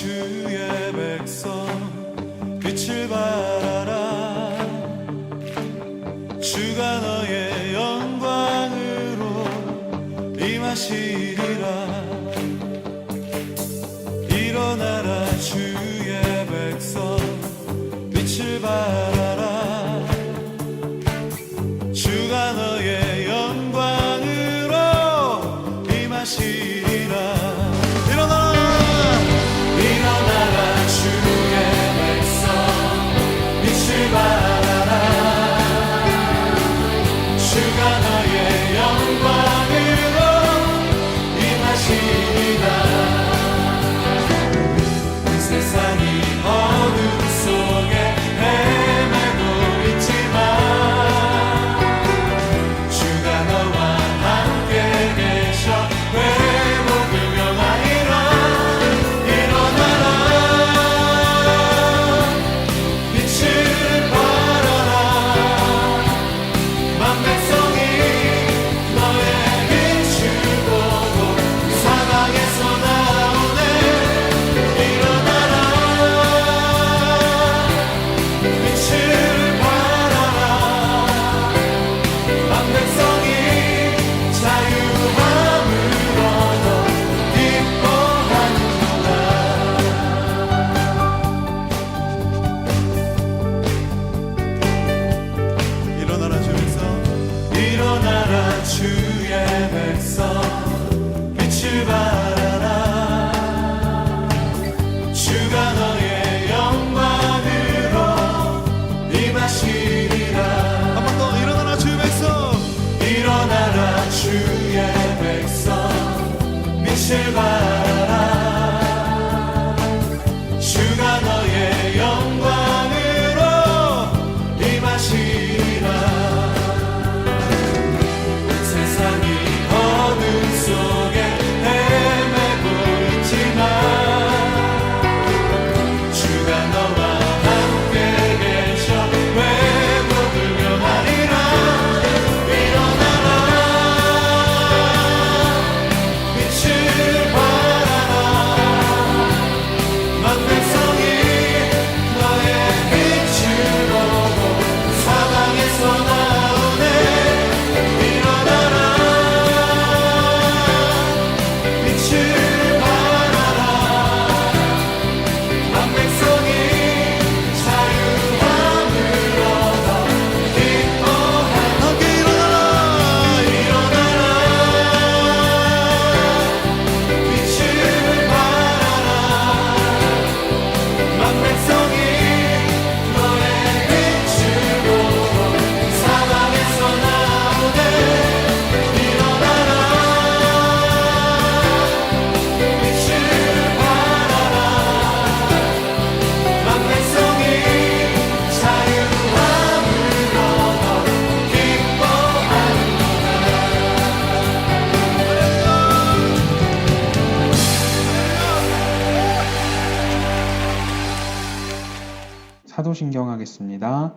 주의 백성 빛을 발하라. 주가 너의 영광으로 임하시리라. 일어나라 주의 백성 빛을 발하라. 주가 너의 영광으로 임하시리라. 일어나라 주의 백성 빛을 발하라. 주가 너의 영광으로 임하시리라. 세상이 어둠 속에 헤매고 있지만 주가 너와 함께 계셔 회복을 명하리라. 일어나라 빛을 발하라. 만 백성이 너의 빛을 보고 사방에서 나오네. 일어나라 빛을 발하라. 만 백성이 자유함을 얻어 기뻐하는도다. 일어나라 주의 백성, 일어나라 주의 백성 빛을 발하라. 주가 너의 영광으로 임하시리라. 한 번 더 일어나라 주의 백성, 일어나라 주의 백성 빛을 발하라. 주가 너의 영광으로 임하시리라. 세상이 어둠 속에 헤매고 있지만 주가 너와 함께 계셔 회복을 명하리라. 일어나라 빛을 발하라. 만 백성이 너의 빛을 보고 사방에서 나오네. 일어나라 빛을 발하라. 만 백성이 자유함을 얻어 기뻐하라. 함께 일어나라. 일어나라 빛을 발하라. 만 백성이 너의 빛을 보고 사방에서 나오네. 일어나라 빛을 발하라. 만 백성이 자유함을 얻어 사도신경 하겠습니다.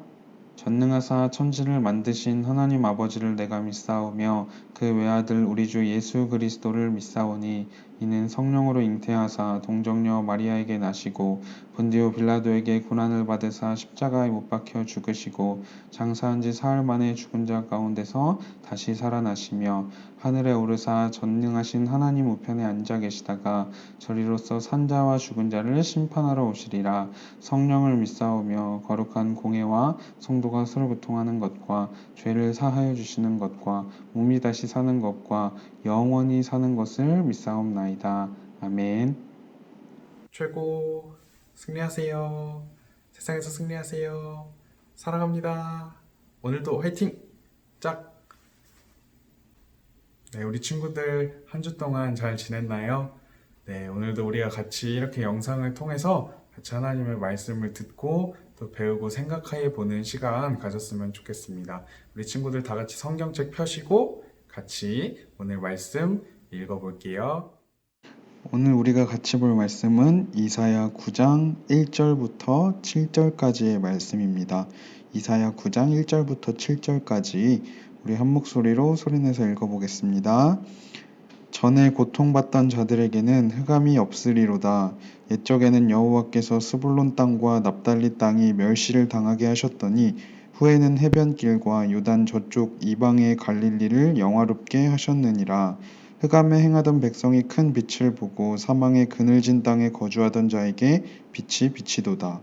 전능하사 천지를 만드신 하나님 아버지를 내가 믿사오며 그 외아들 우리 주 예수 그리스도를 믿사오니 이는 성령으로 잉태하사 동정녀 마리아에게 나시고 본디오 빌라도에게 고난을 받으사 십자가에 못 박혀 죽으시고 장사한 지 사흘 만에 죽은 자 가운데서 다시 살아나시며 하늘에 오르사 전능하신 하나님 우편에 앉아 계시다가 저리로서 산자와 죽은 자를 심판하러 오시리라. 성령을 믿사오며 거룩한 공회와 성도가 서로 교통하는 것과 죄를 사하여 주시는 것과 몸이 다시 사는 것과 영원히 사는 것을 믿사옵나이다. 아멘. 최고. 승리하세요. 세상에서 승리하세요. 사랑합니다. 오늘도 화이팅! 짝! 네, 우리 친구들 한 주 동안 잘 지냈나요? 네, 오늘도 우리가 같이 이렇게 영상을 통해서 같이 하나님의 말씀을 듣고 또 배우고 생각해 보는 시간 가졌으면 좋겠습니다. 우리 친구들 다 같이 성경책 펴시고 같이 오늘 말씀 읽어볼게요. 오늘 우리가 같이 볼 말씀은 이사야 9장 1절부터 7절까지의 말씀입니다. 이사야 9장 1절부터 7절까지 우리 한 목소리로 소리내서 읽어보겠습니다. 전에 고통받던 자들에게는 흑암이 없으리로다. 옛적에는 여호와께서 스불론 땅과 납달리 땅이 멸시를 당하게 하셨더니 후에는 해변길과 요단 저쪽 이방의 갈릴리를 영화롭게 하셨느니라. 흑암에 행하던 백성이 큰 빛을 보고 사망의 그늘진 땅에 거주하던 자에게 빛이 비치도다.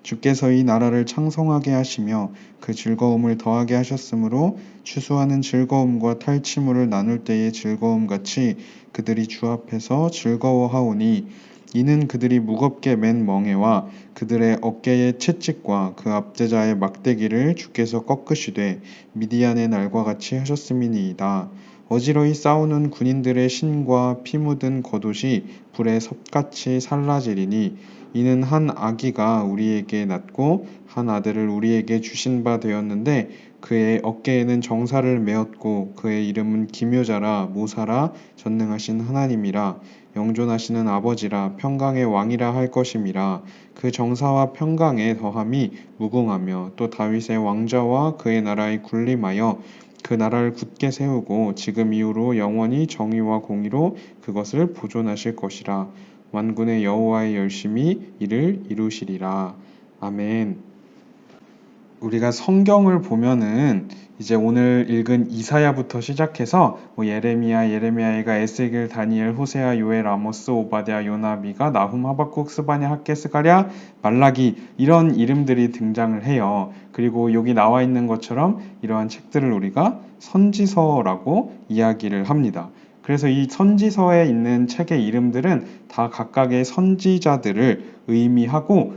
주께서 이 나라를 창성하게 하시며 그 즐거움을 더하게 하셨으므로 추수하는 즐거움과 탈취물을 나눌 때의 즐거움같이 그들이 주 앞에서 즐거워하오니 이는 그들이 무겁게 맨 멍에와 그들의 어깨의 채찍과 그 압제자의 막대기를 주께서 꺾으시되 미디안의 날과 같이 하셨음이니이다. 어지러이 싸우는 군인들의 신과 피 묻은 겉옷이 불에 섭같이 살라지리니 이는 한 아기가 우리에게 낳고 한 아들을 우리에게 주신 바 되었는데 그의 어깨에는 정사를 메었고 그의 이름은 기묘자라 모사라 전능하신 하나님이라 영존하시는 아버지라 평강의 왕이라 할 것임이라. 그 정사와 평강의 더함이 무궁하며 또 다윗의 왕좌와 그의 나라의 군림하여 그 나라를 굳게 세우고 지금 이후로 영원히 정의와 공의로 그것을 보존하실 것이라. 만군의 여호와의 열심히 이를 이루시리라. 아멘. 우리가 성경을 보면은 이제 오늘 읽은 이사야부터 시작해서 예레미야가 에스겔, 다니엘, 호세아, 요엘, 아모스, 오바댜, 요나, 미가, 나훔, 하박국, 스바냐, 학개, 스가랴, 말라기 이런 이름들이 등장을 해요. 그리고 여기 나와 있는 것처럼 이러한 책들을 우리가 선지서라고 이야기를 합니다. 그래서 이 선지서에 있는 책의 이름들은 다 각각의 선지자들을 의미하고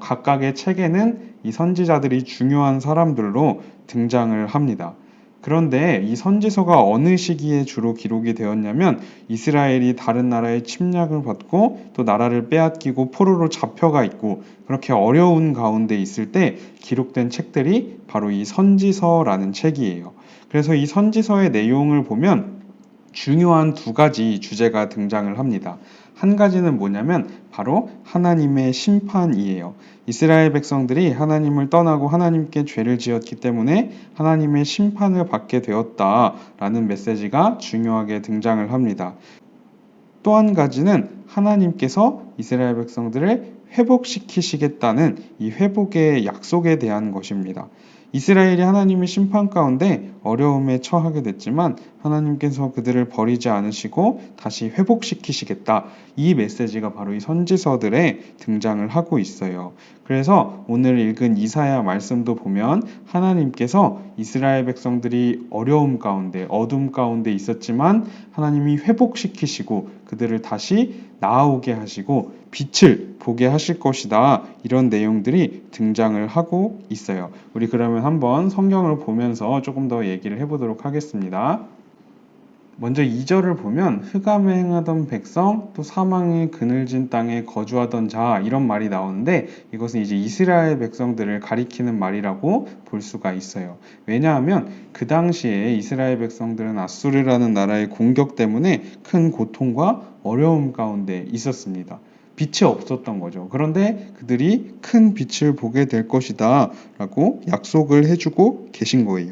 각각의 책에는 이 선지자들이 중요한 사람들로 등장을 합니다. 그런데 이 선지서가 어느 시기에 주로 기록이 되었냐면 이스라엘이 다른 나라의 침략을 받고 또 나라를 빼앗기고 포로로 잡혀가 있고 그렇게 어려운 가운데 있을 때 기록된 책들이 바로 이 선지서라는 책이에요. 그래서 이 선지서의 내용을 보면 중요한 두 가지 주제가 등장을 합니다. 한 가지는 뭐냐면 바로 하나님의 심판이에요. 이스라엘 백성들이 하나님을 떠나고 하나님께 죄를 지었기 때문에 하나님의 심판을 받게 되었다라는 메시지가 중요하게 등장을 합니다. 또 한 가지는 하나님께서 이스라엘 백성들을 회복시키시겠다는 이 회복의 약속에 대한 것입니다. 이스라엘이 하나님의 심판 가운데 어려움에 처하게 됐지만 하나님께서 그들을 버리지 않으시고 다시 회복시키시겠다. 이 메시지가 바로 이 선지서들에 등장을 하고 있어요. 그래서 오늘 읽은 이사야 말씀도 보면 하나님께서 이스라엘 백성들이 어려움 가운데 어둠 가운데 있었지만 하나님이 회복시키시고 그들을 다시 나아오게 하시고 빛을 보게 하실 것이다. 이런 내용들이 등장을 하고 있어요. 우리 그러면 한번 성경을 보면서 조금 더 얘기를 해보도록 하겠습니다. 먼저 2절을 보면 흑암에 행하던 백성 또 사망의 그늘진 땅에 거주하던 자 이런 말이 나오는데 이것은 이제 이스라엘 백성들을 가리키는 말이라고 볼 수가 있어요. 왜냐하면 그 당시에 이스라엘 백성들은 아수르라는 나라의 공격 때문에 큰 고통과 어려움 가운데 있었습니다. 빛이 없었던 거죠. 그런데 그들이 큰 빛을 보게 될 것이다 라고 약속을 해주고 계신 거예요.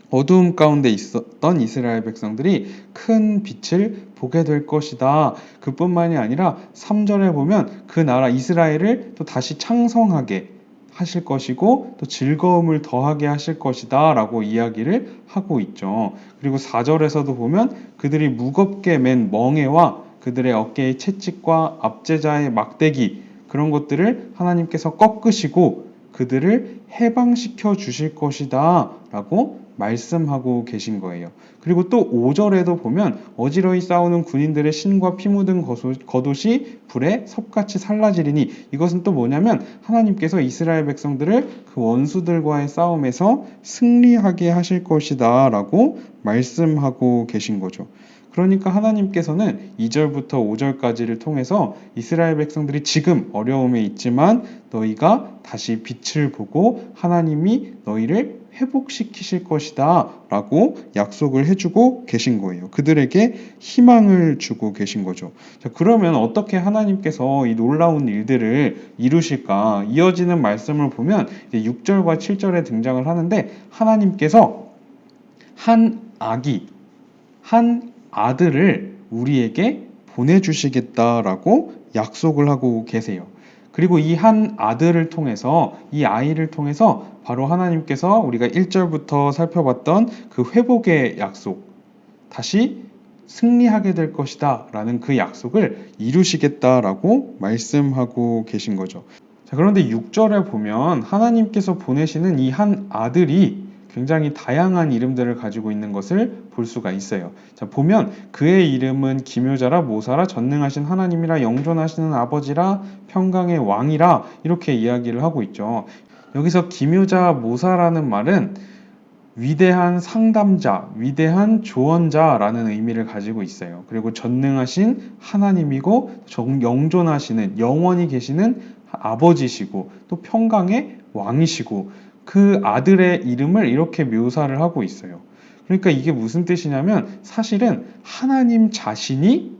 어두움 가운데 있었던 이스라엘 백성들이 큰 빛을 보게 될 것이다. 그뿐만이 아니라 3절에 보면 그 나라 이스라엘을 또 다시 창성하게 하실 것이고 또 즐거움을 더하게 하실 것이다 라고 이야기를 하고 있죠. 그리고 4절에서도 보면 그들이 무겁게 맨 멍에와 그들의 어깨의 채찍과 압제자의 막대기 그런 것들을 하나님께서 꺾으시고 그들을 해방시켜 주실 것이다 라고 말씀하고 계신 거예요. 그리고 또 5절에도 보면 어지러이 싸우는 군인들의 신과 피 묻은 겉옷이 불에 섭같이 살라지리니 이것은 또 뭐냐면 하나님께서 이스라엘 백성들을 그 원수들과의 싸움에서 승리하게 하실 것이다 라고 말씀하고 계신 거죠. 그러니까 하나님께서는 2절부터 5절까지를 통해서 이스라엘 백성들이 지금 어려움에 있지만 너희가 다시 빛을 보고 하나님이 너희를 회복시키실 것이다 라고 약속을 해주고 계신 거예요. 그들에게 희망을 주고 계신 거죠. 자, 그러면 어떻게 하나님께서 이 놀라운 일들을 이루실까? 이어지는 말씀을 보면 이제 6절과 7절에 등장을 하는데 하나님께서 한 아들을 우리에게 보내주시겠다라고 약속을 하고 계세요. 그리고 이 한 아들을 통해서, 이 아이를 통해서 바로 하나님께서 우리가 1절부터 살펴봤던 그 회복의 약속, 다시 승리하게 될 것이다 라는 그 약속을 이루시겠다라고 말씀하고 계신 거죠. 자, 그런데 6절에 보면 하나님께서 보내시는 이 한 아들이 굉장히 다양한 이름들을 가지고 있는 것을 볼 수가 있어요. 자, 보면 그의 이름은 기묘자라, 모사라, 전능하신 하나님이라, 영존하시는 아버지라, 평강의 왕이라, 이렇게 이야기를 하고 있죠. 여기서 기묘자, 모사라는 말은 위대한 상담자, 위대한 조언자라는 의미를 가지고 있어요. 그리고 전능하신 하나님이고 영존하시는, 영원히 계시는 아버지시고 또 평강의 왕이시고, 그 아들의 이름을 이렇게 묘사를 하고 있어요. 그러니까 이게 무슨 뜻이냐면 사실은 하나님 자신이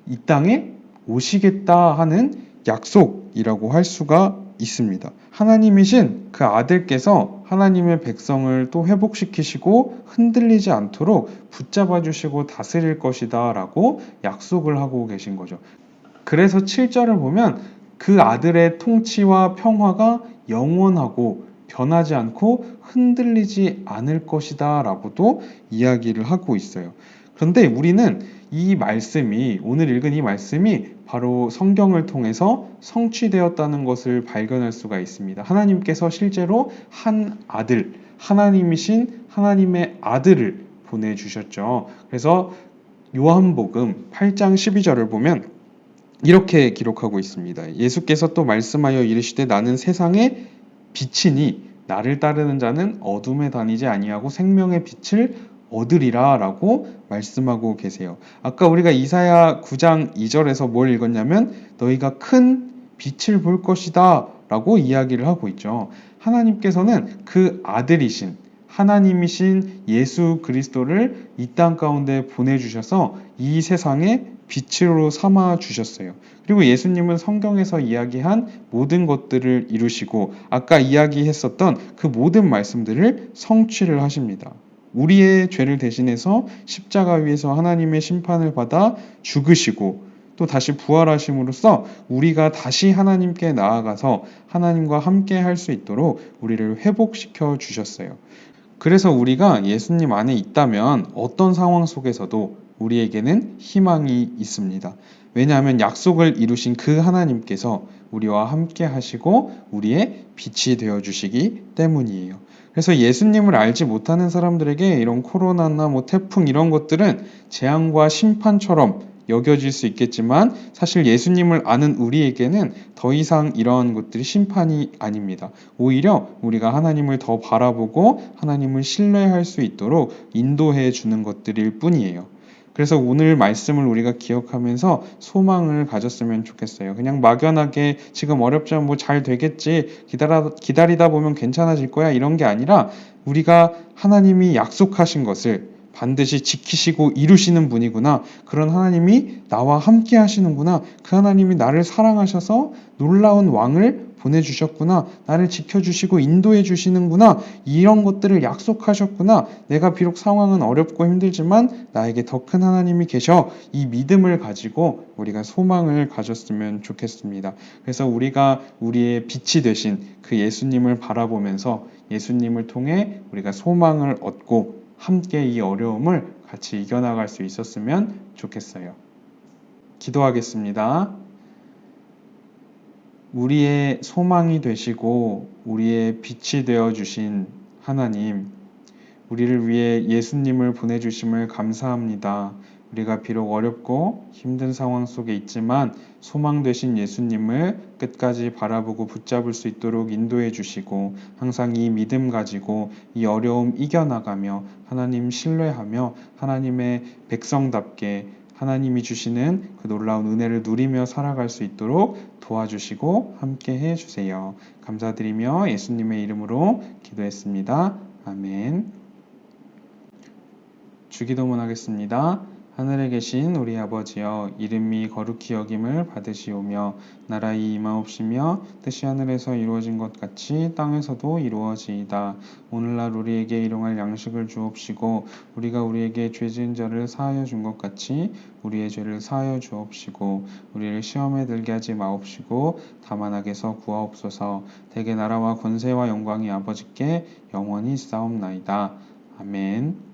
이 땅에 오시겠다 하는 약속이라고 할 수가 있습니다. 하나님이신 그 아들께서 하나님의 백성을 또 회복시키시고 흔들리지 않도록 붙잡아 주시고 다스릴 것이다 라고 약속을 하고 계신 거죠. 그래서 7절을 보면 그 아들의 통치와 평화가 영원하고 변하지 않고 흔들리지 않을 것이다 라고도 이야기를 하고 있어요. 그런데 우리는 이 말씀이, 오늘 읽은 이 말씀이 바로 성경을 통해서 성취되었다는 것을 발견할 수가 있습니다. 하나님께서 실제로 한 아들, 하나님이신 하나님의 아들을 보내주셨죠. 그래서 요한복음 8장 12절을 보면 이렇게 기록하고 있습니다. 예수께서 또 말씀하여 이르시되 나는 세상의 빛이니 나를 따르는 자는 어둠에 다니지 아니하고 생명의 빛을 얻으리라 라고 말씀하고 계세요. 아까 우리가 이사야 9장 2절에서 뭘 읽었냐면 너희가 큰 빛을 볼 것이다 라고 이야기를 하고 있죠. 하나님께서는 그 아들이신 하나님이신 예수 그리스도를 이 땅 가운데 보내주셔서 이 세상에 빛으로 삼아 주셨어요. 그리고 예수님은 성경에서 이야기한 모든 것들을 이루시고 아까 이야기했었던 그 모든 말씀들을 성취를 하십니다. 우리의 죄를 대신해서 십자가 위에서 하나님의 심판을 받아 죽으시고 또 다시 부활하심으로써 우리가 다시 하나님께 나아가서 하나님과 함께 할 수 있도록 우리를 회복시켜 주셨어요. 그래서 우리가 예수님 안에 있다면 어떤 상황 속에서도 우리에게는 희망이 있습니다. 왜냐하면 약속을 이루신 그 하나님께서 우리와 함께 하시고 우리의 빛이 되어 주시기 때문이에요. 그래서 예수님을 알지 못하는 사람들에게 이런 코로나나 뭐 태풍 이런 것들은 재앙과 심판처럼 여겨질 수 있겠지만 사실 예수님을 아는 우리에게는 더 이상 이러한 것들이 심판이 아닙니다. 오히려 우리가 하나님을 더 바라보고 하나님을 신뢰할 수 있도록 인도해 주는 것들일 뿐이에요. 그래서 오늘 말씀을 우리가 기억하면서 소망을 가졌으면 좋겠어요. 그냥 막연하게 지금 어렵지만 뭐 잘 되겠지, 기다리다 보면 괜찮아질 거야 이런 게 아니라 우리가 하나님이 약속하신 것을 반드시 지키시고 이루시는 분이구나. 그런 하나님이 나와 함께 하시는구나. 그 하나님이 나를 사랑하셔서 놀라운 왕을 보내주셨구나. 나를 지켜주시고 인도해 주시는구나. 이런 것들을 약속하셨구나. 내가 비록 상황은 어렵고 힘들지만 나에게 더 큰 하나님이 계셔. 이 믿음을 가지고 우리가 소망을 가졌으면 좋겠습니다. 그래서 우리가 우리의 빛이 되신 그 예수님을 바라보면서 예수님을 통해 우리가 소망을 얻고 함께 이 어려움을 같이 이겨나갈 수 있었으면 좋겠어요. 기도하겠습니다. 우리의 소망이 되시고 우리의 빛이 되어 주신 하나님, 우리를 위해 예수님을 보내주심을 감사합니다. 우리가 비록 어렵고 힘든 상황 속에 있지만 소망 되신 예수님을 끝까지 바라보고 붙잡을 수 있도록 인도해 주시고 항상 이 믿음 가지고 이 어려움 이겨나가며 하나님 신뢰하며 하나님의 백성답게 하나님이 주시는 그 놀라운 은혜를 누리며 살아갈 수 있도록 도와주시고 함께 해주세요. 감사드리며 예수님의 이름으로 기도했습니다. 아멘. 주기도문 하겠습니다. 하늘에 계신 우리 아버지여 이름이 거룩히 여김을 받으시오며 나라의 임하옵시며 뜻이 하늘에서 이루어진 것 같이 땅에서도 이루어지이다. 오늘날 우리에게 일용할 양식을 주옵시고 우리가 우리에게 죄 지은 자를 사하여 준 것 같이 우리의 죄를 사하여 주옵시고 우리를 시험에 들게 하지 마옵시고 다만 악에서 구하옵소서. 대개 나라와 권세와 영광이 아버지께 영원히 있사옵나이다. 아멘.